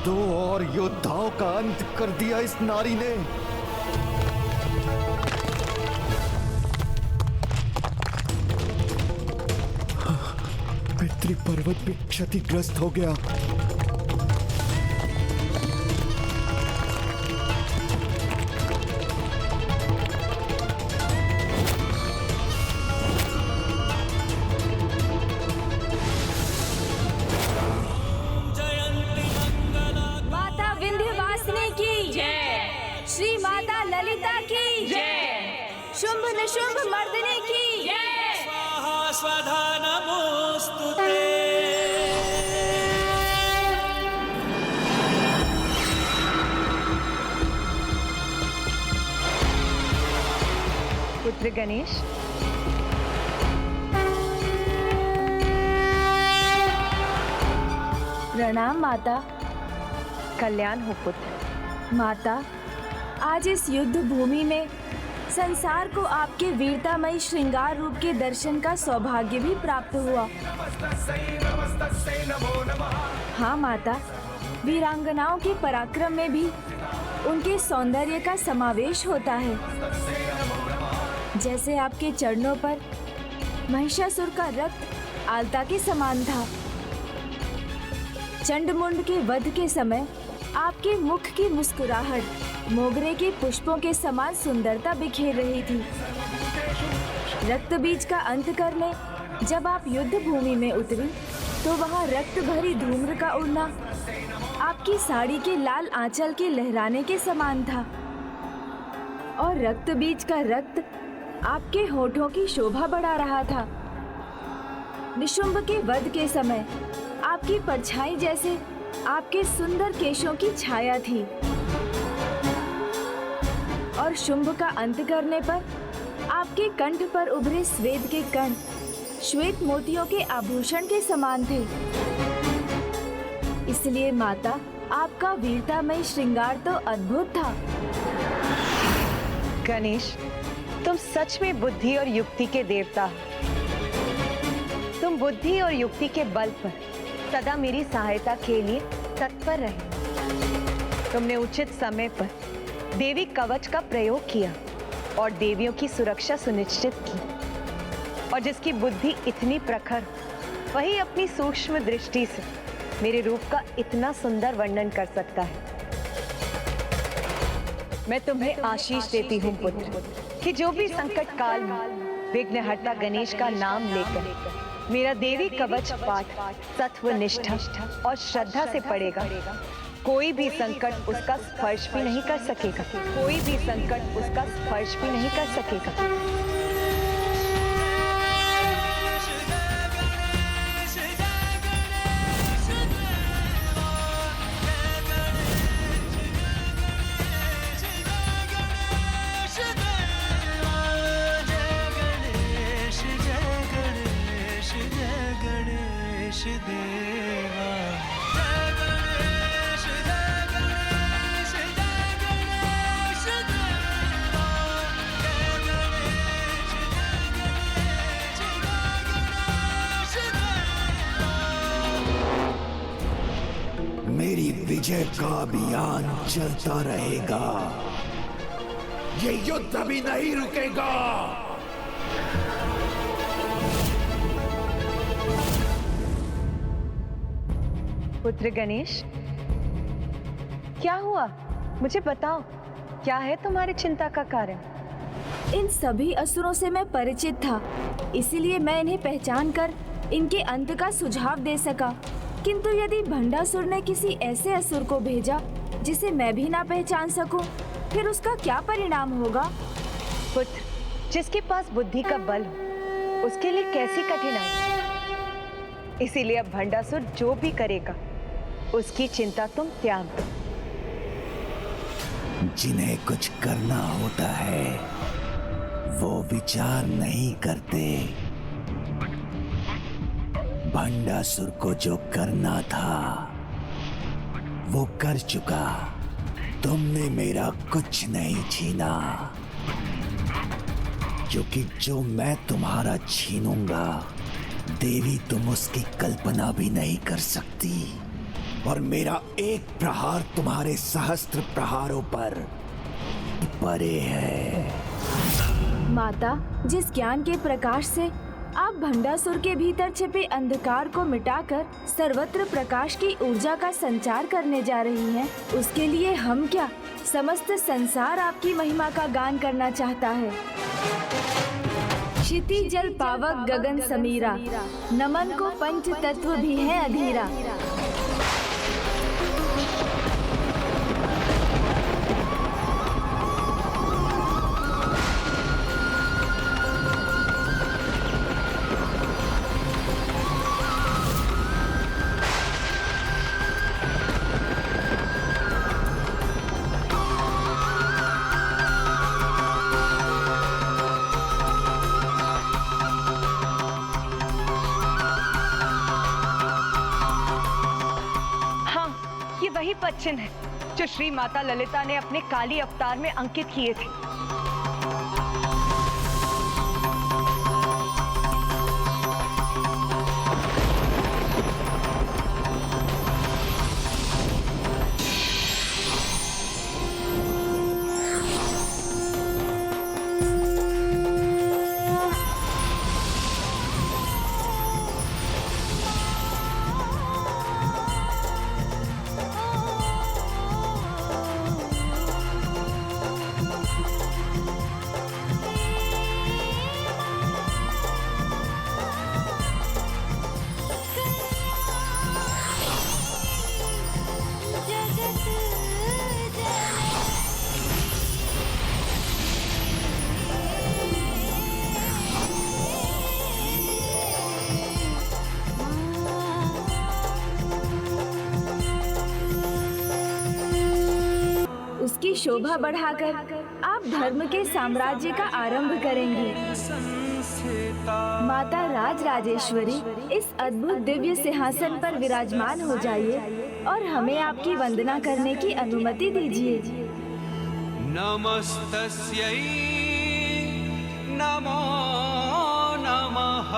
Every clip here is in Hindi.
दो और योद्धाओं का अंत कर दिया इस नारी ने। पितृ पर्वत भी क्षतिग्रस्त हो गया। श्री माता ललिता की जय। शुंभ निशुंभ मर्दिनी की जय। स्वाहा स्वधा नमोस्तुते। पुत्र गणेश, प्रणाम माता। कल्याण हो पुत्र। माता, आज इस युद्ध भूमि में संसार को आपके वीरतामयी श्रृंगार रूप के दर्शन का सौभाग्य भी प्राप्त हुआ। हाँ माता, वीरांगनाओं के पराक्रम में भी उनके सौंदर्य का समावेश होता है। जैसे आपके चरणों पर महिषासुर का रक्त आलता के समान था। चंडमुंड के वध के समय आपके मुख की मुस्कुराहट मोगरे के पुष्पों के समान सुंदरता बिखेर रही थी। रक्त बीज का अंत करने जब आप युद्ध भूमि में उतरी तो वहां रक्त भरी धूम्र का उड़ना आपकी साड़ी के लाल आंचल के लहराने के समान था और रक्त बीज का रक्त आपके होठों की शोभा बढ़ा रहा था। निशुंभ के वध के समय आपकी परछाई जैसे आपके सुंदर केशों की छाया थी और शुंभ का अंत करने पर आपके कंठ पर उभरे श्वेत के कण श्वेत मोतियों के आभूषण के समान थे। इसलिए माता, आपका वीरतामयी श्रृंगार तो अद्भुत था। गणेश, तुम सच में बुद्धि और युक्ति के देवता हो। तुम बुद्धि और युक्ति के बल पर सदा मेरी सहायता के लिए तत्पर रहे। तुमने उचित समय पर देवी कवच का प्रयोग किया और देवियों की सुरक्षा सुनिश्चित की। और जिसकी बुद्धि इतनी प्रखर, वही अपनी सूक्ष्म दृष्टि से मेरे रूप का इतना सुंदर वर्णन कर सकता है। मैं तुम्हें आशीष देती हूँ पुत्र कि जो भी संकट काल में विघ्नहर्ता गणेश का नाम लेकर मेरा देवी कवच पाठ सत्व निष्ठा और श्रद्धा से पढ़ेगा, कोई भी संकट उसका स्पर्श भी नहीं कर सकेगा। कोई भी संकट उसका स्पर्श भी नहीं कर सकेगा। मेरी विजय का अभियान चलता रहेगा। ये युद्ध अभी नहीं रुकेगा। पुत्र गणेश, क्या हुआ? मुझे बताओ, क्या है तुम्हारी चिंता का कारण? इन सभी असुरों से मैं परिचित था, इसीलिए मैं इन्हें पहचान कर इनके अंत का सुझाव दे सका। किंतु यदि भंडासुर ने किसी ऐसे असुर को भेजा जिसे मैं भी ना पहचान सकूं, फिर उसका क्या परिणाम होगा? पुत्र, जिसके पास बुद्धि का बल हो उसके लिए कैसी कठिनाई। इसीलिए अब भंडासुर जो भी करेगा उसकी चिंता तुम त्याग दो। जिन्हें कुछ करना होता है वो विचार नहीं करते। भंडासुर को जो करना था वो कर चुका। तुमने मेरा कुछ नहीं छीना, क्योंकि जो मैं तुम्हारा छीनूंगा देवी तुम उसकी कल्पना भी नहीं कर सकती। और मेरा एक प्रहार तुम्हारे सहस्त्र प्रहारों पर परे है। माता, जिस ज्ञान के प्रकाश से आप भंडासुर के भीतर छिपे अंधकार को मिटाकर सर्वत्र प्रकाश की ऊर्जा का संचार करने जा रही हैं, उसके लिए हम क्या, समस्त संसार आपकी महिमा का गान करना चाहता है। क्षिति जल पावक गगन समीरा, नमन को पंच तत्व भी है अधीरा। वही पद है जो श्री माता ललिता ने अपने काली अवतार में अंकित किए थे। उसकी शोभा बढ़ाकर आप धर्म के साम्राज्य का आरंभ करेंगी। माता राज राजेश्वरी, इस अद्भुत दिव्य सिंहासन पर विराजमान हो जाइए और हमें आपकी वंदना करने की अनुमति दीजिए। नमस्तस्यै नमो नमः।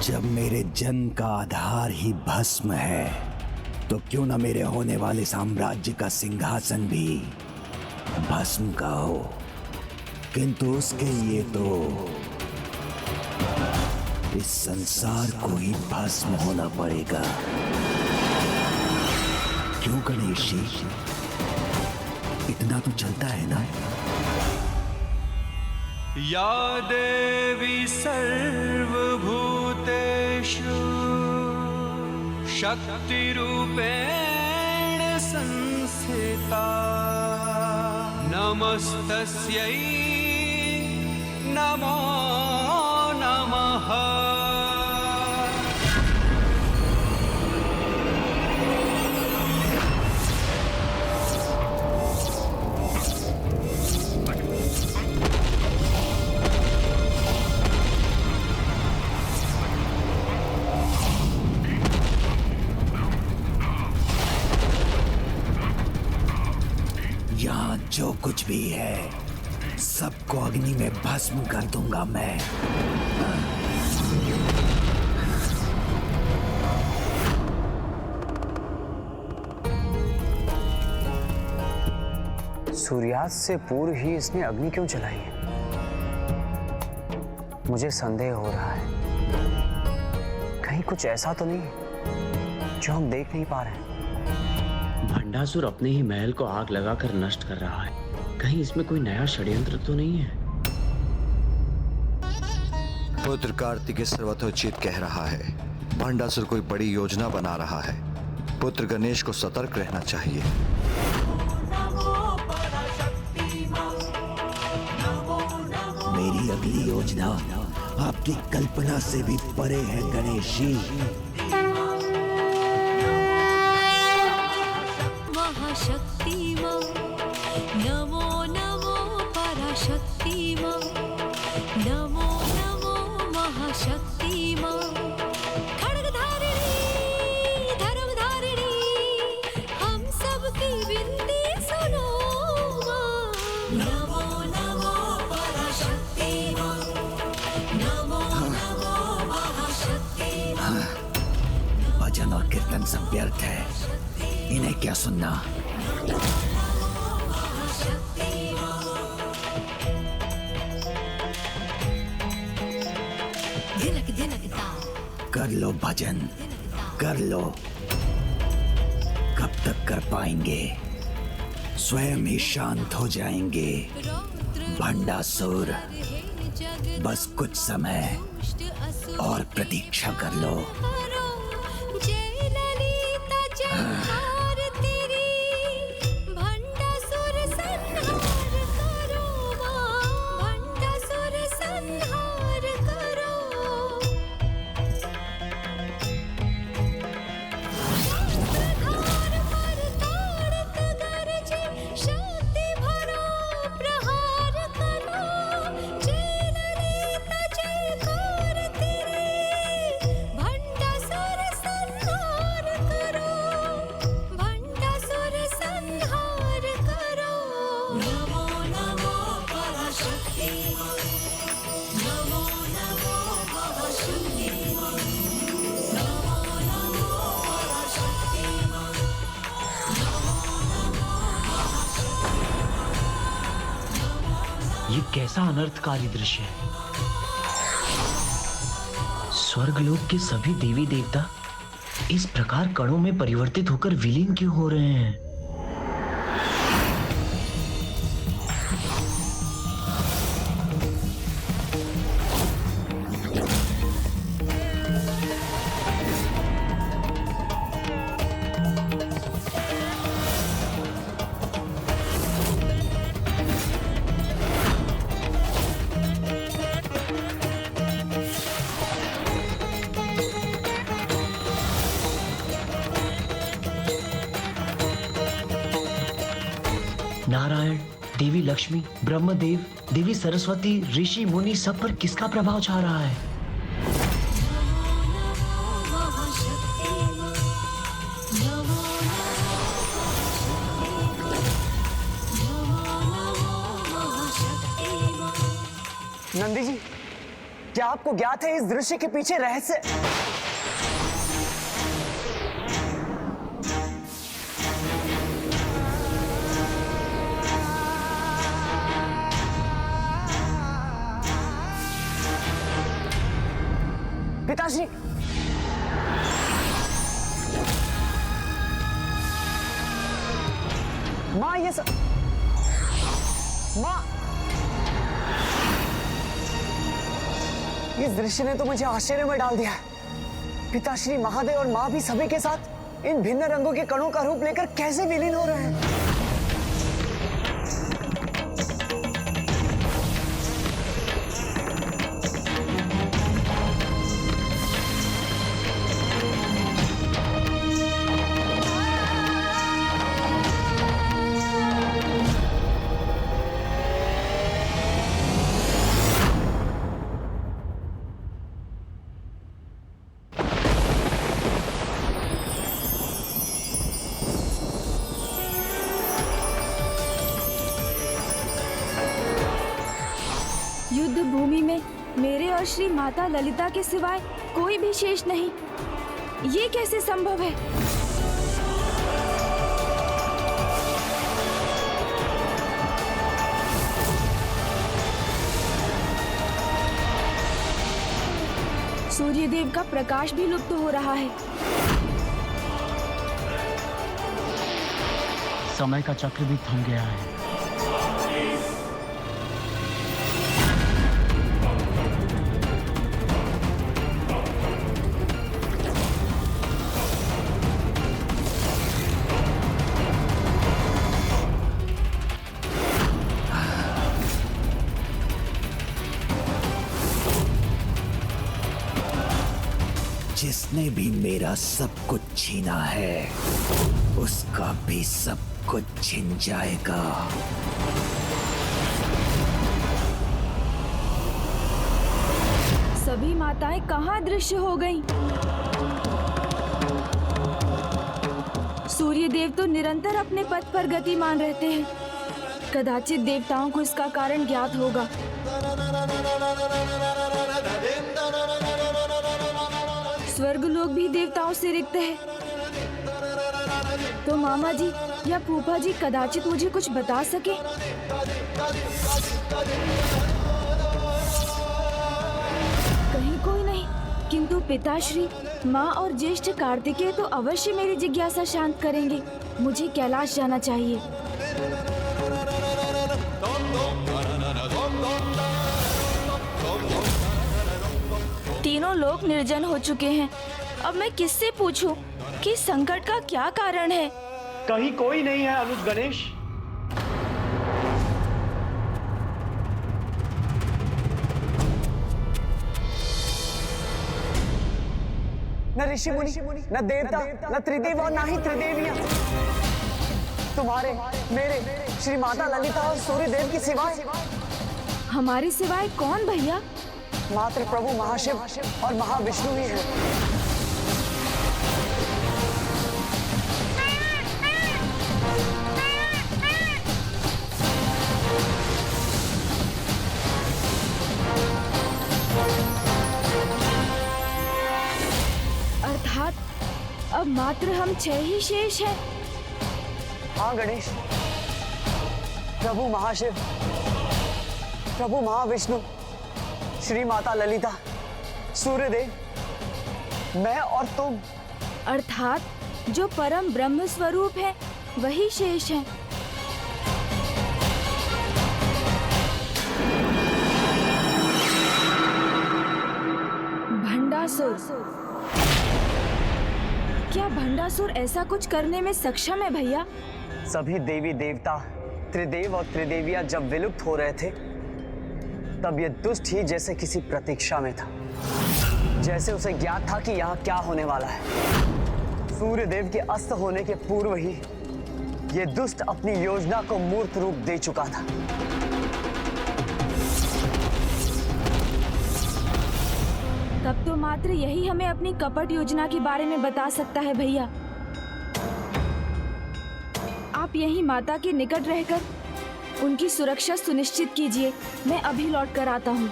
जब मेरे जन्म का आधार ही भस्म है, तो क्यों न मेरे होने वाले साम्राज्य का सिंहासन भी भस्म का हो। किंतु उसके लिए तो इस संसार को ही भस्म होना पड़ेगा। क्यों गणेश जी, इतना तो चलता है ना? या देवी सर्वभूतेषु शक्तिरूपेण संस्थिता, नमस्तस्यै नमो नमः। यहाँ जो कुछ भी है, सबको अग्नि में भस्म कर दूंगा मैं। सूर्यास्त से पूर्व ही इसने अग्नि क्यों जलाई है? मुझे संदेह हो रहा है, कहीं कुछ ऐसा तो नहीं जो हम देख नहीं पा रहे हैं। भंडासुर अपने ही महल को आग लगाकर नष्ट कर रहा है। कहीं इसमें कोई नया षड्यंत्र तो नहीं है? पुत्र कार्तिकेय सर्वथोचित कह रहा है, भंडासुर कोई बड़ी योजना बना रहा है। पुत्र गणेश को सतर्क रहना चाहिए। मेरी अगली योजना आपकी कल्पना से भी परे है गणेश जी। पराशक्ति मां, नमो नमो पराशक्ति मां, नमो नमो महाशक्ति मां, खड्गधारिणी धर्मधारिणी, हम सबकी विनती सुनो मां, नमो नमो पराशक्ति मां, नमो नमो महाशक्ति मां। भजन और कीर्तन सब व्यर्थ है, इन्हें क्या सुनना। कर लो भजन, कर लो। कब तक कर पाएंगे? स्वयं ही शांत हो जाएंगे। भंडासुर, बस कुछ समय और प्रतीक्षा कर लो। जय ललिता जयकार तेरी, भंडासुर संहार करो मां, भंडासुर संहार करो। प्रहार पर ताड़त गरजे, शक्ति भरो प्रहार करो। जय ललिता जयकार तेरी, भंडासुर संहार करो, भंडासुर संहार करो। नमो नमो पराशक्ति मां, नमो नमो महाशक्ति मां, नमो नमो पराशक्ति मां, ये कैसा अनर्थकारी दृश्य है। स्वर्गलोक के सभी देवी देवता इस प्रकार कणों में परिवर्तित होकर विलीन क्यों हो रहे हैं? नारायण, देवी लक्ष्मी, ब्रह्मदेव, देवी सरस्वती, ऋषि मुनि सब पर किसका प्रभाव छा रहा है? महाशक्ति मां, नमो नमो महाशक्ति मां। नंदी जी, क्या आपको ज्ञात है इस दृश्य के पीछे रहस्य? पिताश्री, माँ ये सब, माँ, इस दृश्य ने तो मुझे आश्चर्य में डाल दिया है। पिताश्री, महादेव और माँ भी सभी के साथ इन भिन्न रंगों के कणों का रूप लेकर कैसे विलीन हो रहे हैं? युद्ध भूमि में मेरे और श्री माता ललिता के सिवाय कोई भी शेष नहीं। ये कैसे संभव है? सूर्यदेव का प्रकाश भी लुप्त हो रहा है। समय का चक्र भी थम गया है। जिसने भी मेरा सब कुछ छीना है, उसका भी सब कुछ छिन जाएगा। सभी माताएं कहाँ दृश्य हो गईं? सूर्य देव तो निरंतर अपने पथ पर गतिमान रहते हैं। कदाचित देवताओं को इसका कारण ज्ञात होगा। स्वर्ग लोक भी देवताओं से रिक्त है। तो मामा जी या फूफा जी कदाचित मुझे कुछ बता सके। कहीं कोई नहीं, किंतु पिताश्री, माँ और ज्येष्ठ कार्तिकेय तो अवश्य मेरी जिज्ञासा शांत करेंगे। मुझे कैलाश जाना चाहिए। तीनों लोग निर्जन हो चुके हैं। अब मैं किससे पूछूं कि संकट का क्या कारण है? कहीं कोई नहीं है अनुज गणेश। न ऋषि मुनि, न देवता, न त्रिदेव और न ही त्रिदेवियां। तुम्हारे, मेरे, श्री माता ललिता और सूर्य देव की सिवाय। हमारे सिवाय कौन भैया? मात्र प्रभु महाशिव और महाविष्णु ही है। अर्थात अब मात्र हम 6 ही शेष हैं। हाँ गणेश, प्रभु महाशिव, प्रभु महाविष्णु, श्री माता ललिता, सूर्यदेव, मैं और तुम। अर्थात जो परम ब्रह्म स्वरूप है वही शेष है। भंडासुर। क्या भंडासुर ऐसा कुछ करने में सक्षम है भैया? सभी देवी देवता, त्रिदेव और त्रिदेवियां जब विलुप्त हो रहे थे, तब ये दुष्ट ही जैसे किसी प्रतीक्षा में था। जैसे उसे ज्ञात था कि यहाँ क्या होने वाला है। सूर्य देव के अस्त होने के पूर्व ही ये दुष्ट अपनी योजना को मूर्त रूप दे चुका था। तब तो मात्र यही हमें अपनी कपट योजना के बारे में बता सकता है भैया। आप यही माता के निकट रहकर उनकी सुरक्षा सुनिश्चित कीजिए। मैं अभी लौट कर आता हूँ।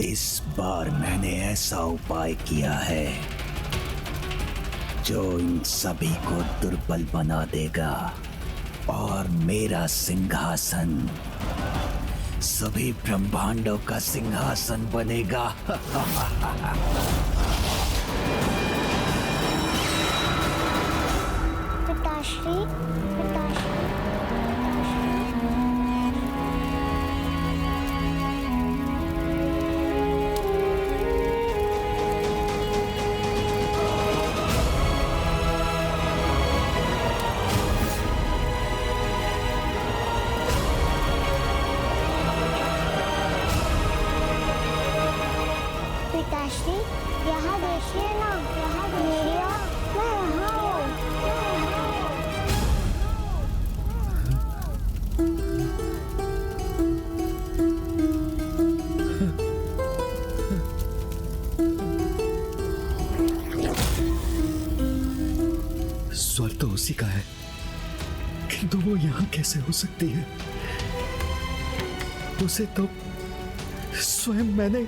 इस बार मैंने ऐसा उपाय किया है जो इन सभी को दुर्बल बना देगा और मेरा सिंहासन सभी ब्रह्मांडों का सिंहासन बनेगा। पिताश्री, पिताश्री। पिताश्री, यहाँ देखिए ना, यहाँ मेरी ओर, मैं यहाँ हूँ। स्वर तो उसी का है, किंतु वो यहाँ कैसे हो सकती है? उसे तो स्वयं मैंने